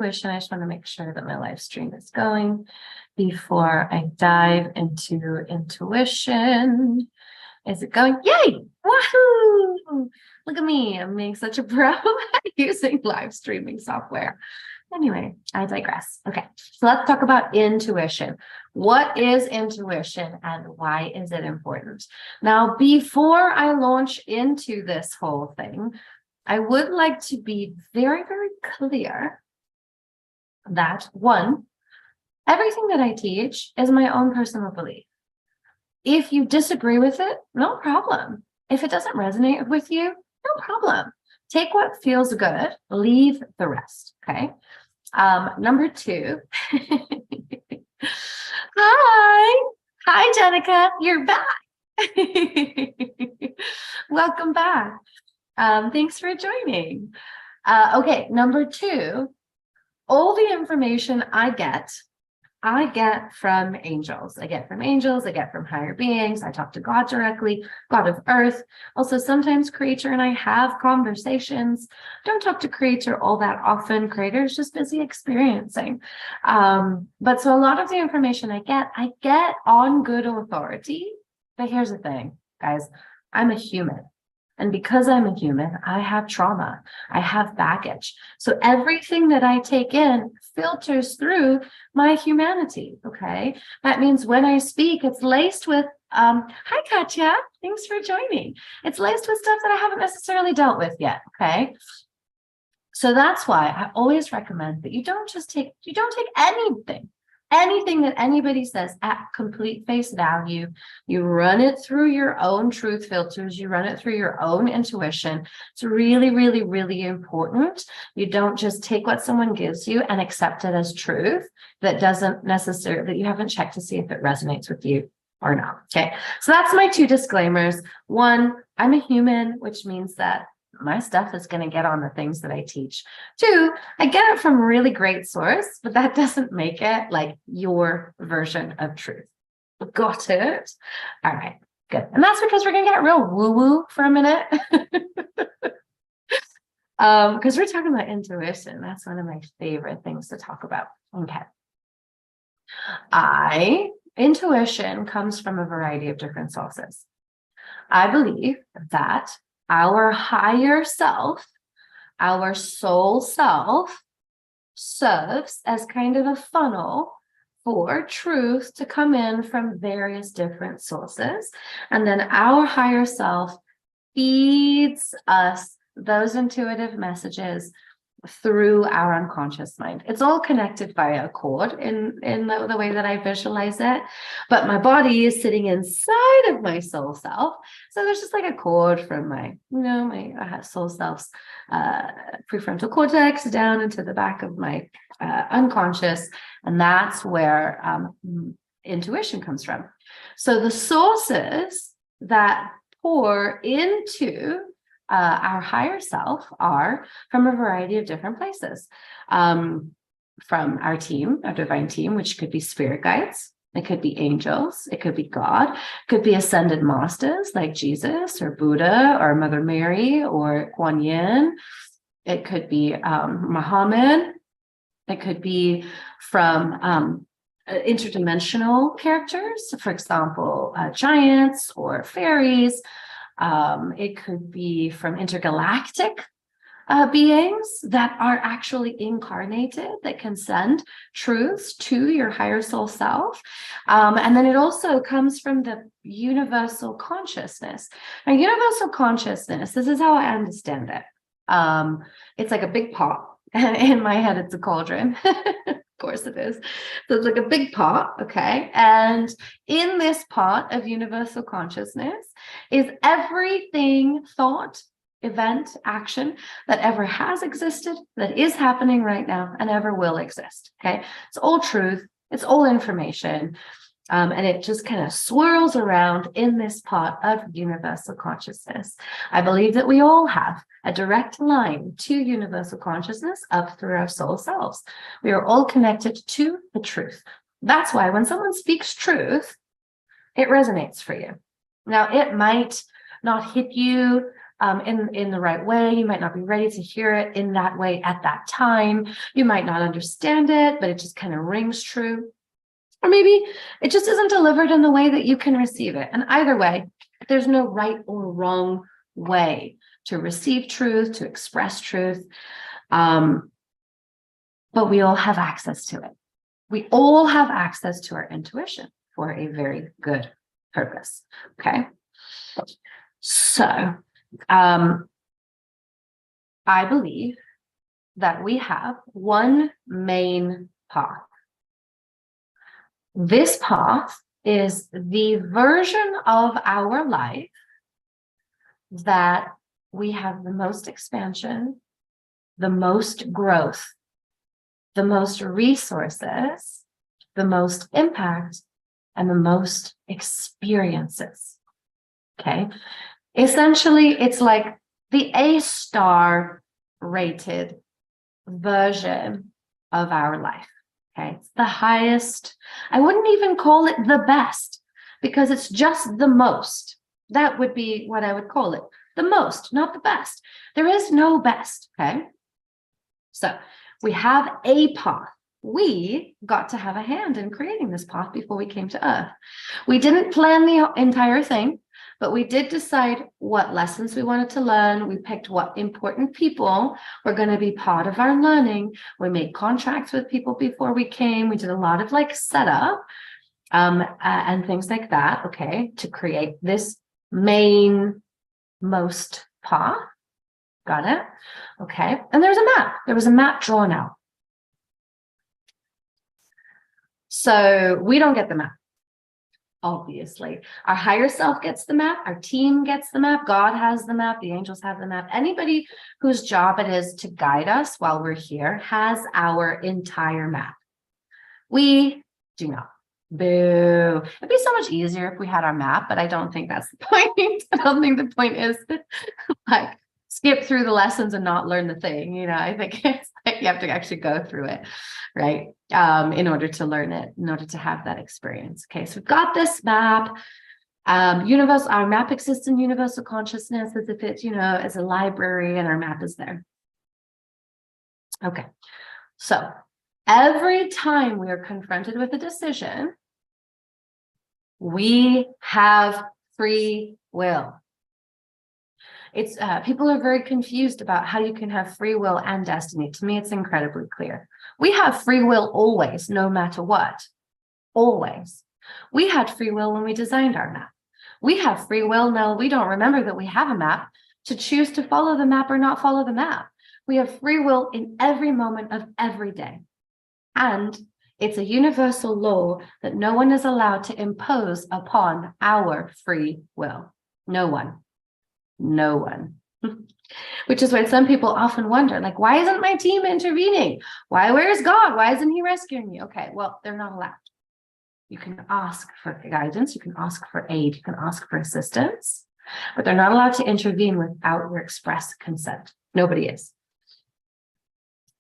intuition. I just want to make sure that my live stream is going before I dive into intuition. Is it going? Yay! Woohoo! Look at me. I'm being such a pro using live streaming software. Anyway, I digress. Okay, so let's talk about intuition. What is intuition and why is it important? Now, before I launch into this whole thing, I would like to be very, very clear that one, everything that I teach is my own personal belief. If you disagree with it, no problem. If it doesn't resonate with you, no problem. Take what feels good, leave the rest, okay? Number two, hi, Jenica, you're back. Welcome back. Thanks for joining. Okay, number two, all the information I get from angels. I get from angels, I get from higher beings. I talk to God directly, God of earth. Also, sometimes Creator and I have conversations. Don't talk to Creator all that often. Creator is just busy experiencing. But so a lot of the information I get on good authority. But here's the thing, guys, I'm a human. And because I'm a human, I have trauma, I have baggage. So everything that I take in filters through my humanity, okay? That means when I speak, it's laced with, hi, Katya, thanks for joining. It's laced with stuff that I haven't necessarily dealt with yet, okay? So that's why I always recommend that you don't take anything that anybody says at complete face value. You run it through your own truth filters. You run it through your own intuition. It's really, really, really important. You don't just take what someone gives you and accept it as truth that you haven't checked to see if it resonates with you or not. Okay. So that's my two disclaimers. One, I'm a human, which means that my stuff is going to get on the things that I teach. Two, I get it from a really great source, but that doesn't make it like your version of truth. Got it? All right, good. And that's because we're going to get real woo-woo for a minute. Because we're talking about intuition. That's one of my favorite things to talk about. Okay. Intuition comes from a variety of different sources. I believe that our higher self, our soul self, serves as kind of a funnel for truth to come in from various different sources. And then our higher self feeds us those intuitive messages through our unconscious mind. It's all connected via a cord in the way that I visualize it, but my body is sitting inside of my soul self. So there's just like a cord from my soul self's prefrontal cortex down into the back of my unconscious. And that's where intuition comes from. So the sources that pour into our higher self are from a variety of different places. From our team, our divine team, which could be spirit guides, it could be angels, it could be God, it could be ascended masters like Jesus or Buddha or Mother Mary or Kuan Yin. It could be Muhammad. It could be from interdimensional characters, for example, giants or fairies. It could be from intergalactic beings that are actually incarnated, that can send truths to your higher soul self. And then it also comes from the universal consciousness. Now, universal consciousness, this is how I understand it. It's like a big pot. In my head, it's a cauldron. Of course it is. So it's like a big pot, okay? And in this pot of universal consciousness is everything, thought, event, action that ever has existed, that is happening right now, and ever will exist, okay? It's all truth. It's all information. And it just kind of swirls around in this pot of universal consciousness. I believe that we all have a direct line to universal consciousness up through our soul selves. We are all connected to the truth. That's why when someone speaks truth, it resonates for you. Now, it might not hit you in the right way. You might not be ready to hear it in that way at that time. You might not understand it, but it just kind of rings true. Or maybe it just isn't delivered in the way that you can receive it. And either way, there's no right or wrong way to receive truth, to express truth. But we all have access to it. We all have access to our intuition for a very good purpose. Okay. So, I believe that we have one main path. This path is the version of our life that we have the most expansion, the most growth, the most resources, the most impact, and the most experiences. Okay. Essentially, it's like the A-star rated version of our life. Okay. It's the highest. I wouldn't even call it the best because it's just the most. That would be what I would call it. The most, not the best. There is no best. Okay. So we have a path. We got to have a hand in creating this path before we came to Earth. We didn't plan the entire thing, but we did decide what lessons we wanted to learn. We picked what important people were going to be part of our learning. We made contracts with people before we came. We did a lot of like setup and things like that, okay, to create this main most path. Got it? Okay. And there's a map. There was a map drawn out. So we don't get the map. Obviously, our higher self gets the map, our team gets the map, God has the map, the angels have the map. Anybody whose job it is to guide us while we're here has our entire map. We do not. Boo. It'd be so much easier if we had our map, but I don't think that's the point. I don't think the point is like skip through the lessons and not learn the thing. You know, I think it's like you have to actually go through it, right? In order to learn it, in order to have that experience. Okay, so we've got this map. Our map exists in universal consciousness as if it, you know, as a library, and our map is there. Okay, so every time we are confronted with a decision, we have free will. It's people are very confused about how you can have free will and destiny. To me, it's incredibly clear. We have free will always, no matter what. Always. We had free will when we designed our map. We have free will now. We don't remember that we have a map to choose to follow the map or not follow the map. We have free will in every moment of every day. And it's a universal law that no one is allowed to impose upon our free will. No one. No one. Which is why some people often wonder, like, why isn't my team intervening? Where's God? Why isn't he rescuing me? Okay, well, they're not allowed. You can ask for guidance, you can ask for aid, you can ask for assistance, but they're not allowed to intervene without your express consent. Nobody is.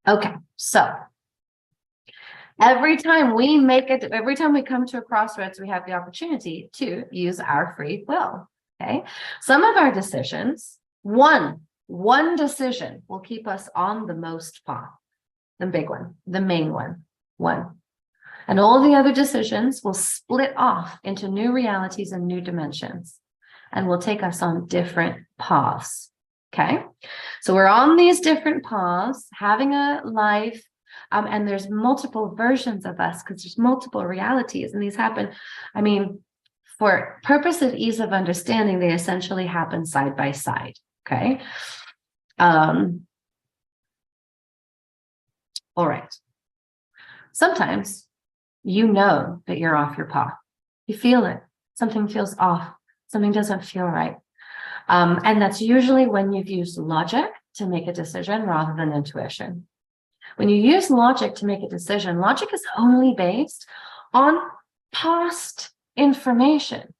Okay, so every time we come to a crossroads, we have the opportunity to use our free will. Okay, some of our decisions, one decision will keep us on the most path, the big one, the main one. And all the other decisions will split off into new realities and new dimensions, and will take us on different paths. Okay, so we're on these different paths, having a life, and there's multiple versions of us because there's multiple realities, and these happen. I mean, for purpose of ease of understanding, they essentially happen side by side. Okay. All right. Sometimes you know that you're off your path. You feel it. Something feels off. Something doesn't feel right. And that's usually when you've used logic to make a decision rather than intuition. When you use logic to make a decision, logic is only based on past information.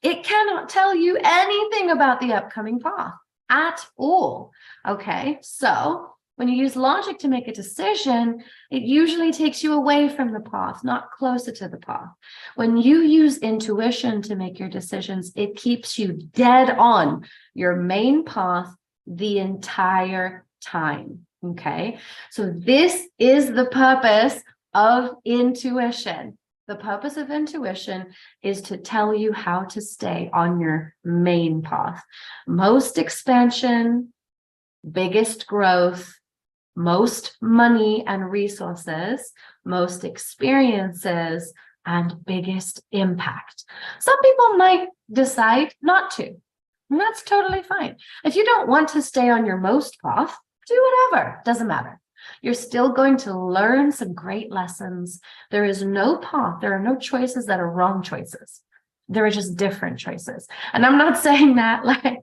It cannot tell you anything about the upcoming path at all. Okay, so When you use logic to make a decision, it usually takes you away from the path, not closer to the path. When you use intuition to make your decisions, it keeps you dead on your main path the entire time. Okay, so this is the purpose of intuition. The purpose of intuition is to tell you how to stay on your main path. Most expansion, biggest growth, most money and resources, most experiences, and biggest impact. Some people might decide not to, and that's totally fine. If you don't want to stay on your most path, do whatever, doesn't matter. You're still going to learn some great lessons. There is no path, there are no choices that are wrong choices. There are just different choices. And I'm not saying that like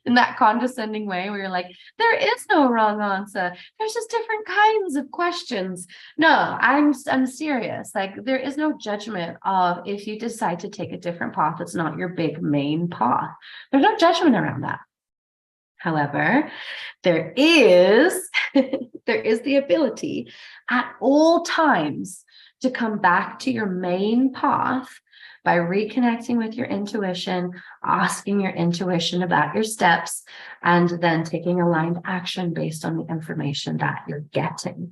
in that condescending way where you're like, there is no wrong answer. There's just different kinds of questions. No, I'm serious. Like there is no judgment of if you decide to take a different path, it's not your big main path. There's no judgment around that. However, there is the ability at all times to come back to your main path by reconnecting with your intuition, asking your intuition about your steps, and then taking aligned action based on the information that you're getting.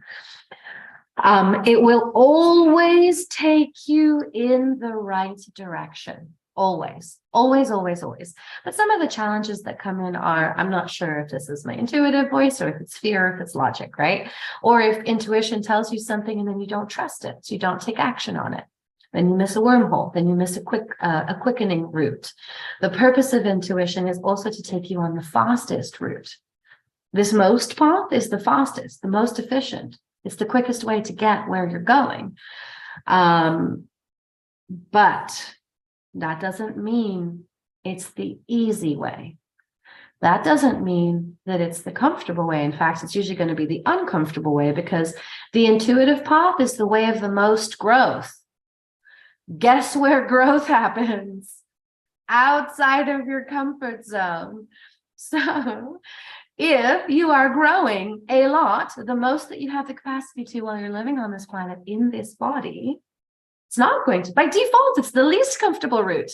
It will always take you in the right direction. Always, always, always, always. But some of the challenges that come in are, I'm not sure if this is my intuitive voice or if it's fear, or if it's logic, right? Or if intuition tells you something and then you don't trust it, so you don't take action on it. Then you miss a wormhole, then you miss a quickening route. The purpose of intuition is also to take you on the fastest route. This most path is the fastest, the most efficient. It's the quickest way to get where you're going. But that doesn't mean it's the easy way. That doesn't mean that it's the comfortable way. In fact, it's usually going to be the uncomfortable way because the intuitive path is the way of the most growth. Guess where growth happens? Outside of your comfort zone. So if you are growing a lot, the most that you have the capacity to while you're living on this planet in this body, it's not going to, by default, it's the least comfortable route.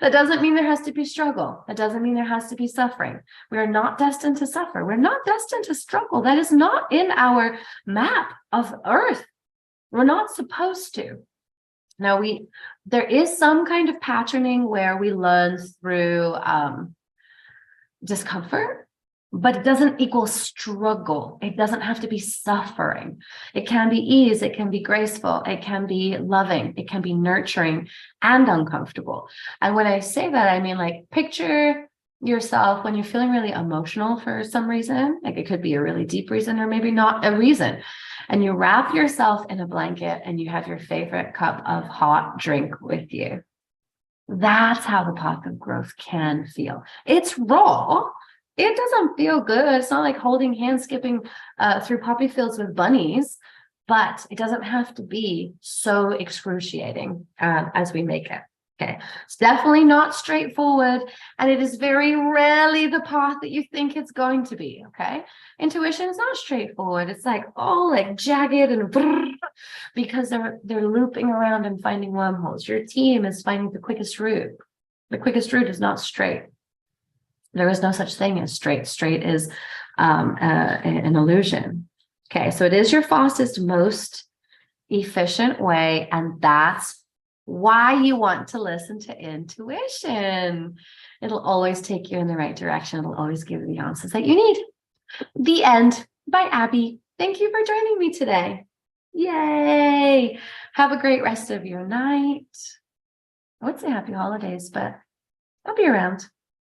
That doesn't mean there has to be struggle. That doesn't mean there has to be suffering. We are not destined to suffer. We're not destined to struggle. That is not in our map of Earth. We're not supposed to. Now, there is some kind of patterning where we learn through discomfort, but it doesn't equal struggle. It doesn't have to be suffering. It can be ease. It can be graceful. It can be loving. It can be nurturing and uncomfortable. And when I say that, I mean, like, picture yourself when you're feeling really emotional for some reason, like it could be a really deep reason or maybe not a reason. And you wrap yourself in a blanket and you have your favorite cup of hot drink with you. That's how the path of growth can feel. It's raw. It doesn't feel good. It's not like holding hands, skipping through poppy fields with bunnies, but it doesn't have to be so excruciating as we make it. Okay, it's definitely not straightforward, and it is very rarely the path that you think it's going to be. Okay, intuition is not straightforward. It's like all like jagged and brrr, because they're looping around and finding wormholes. Your team is finding the quickest route. The quickest route is not straight. There is no such thing as straight. Straight is an illusion. Okay, so it is your fastest, most efficient way, and that's why you want to listen to intuition. It'll always take you in the right direction. It'll always give you the answers that you need. The end. By Abby. Thank you for joining me today. Yay. Have a great rest of your night. I would say happy holidays, but I'll be around.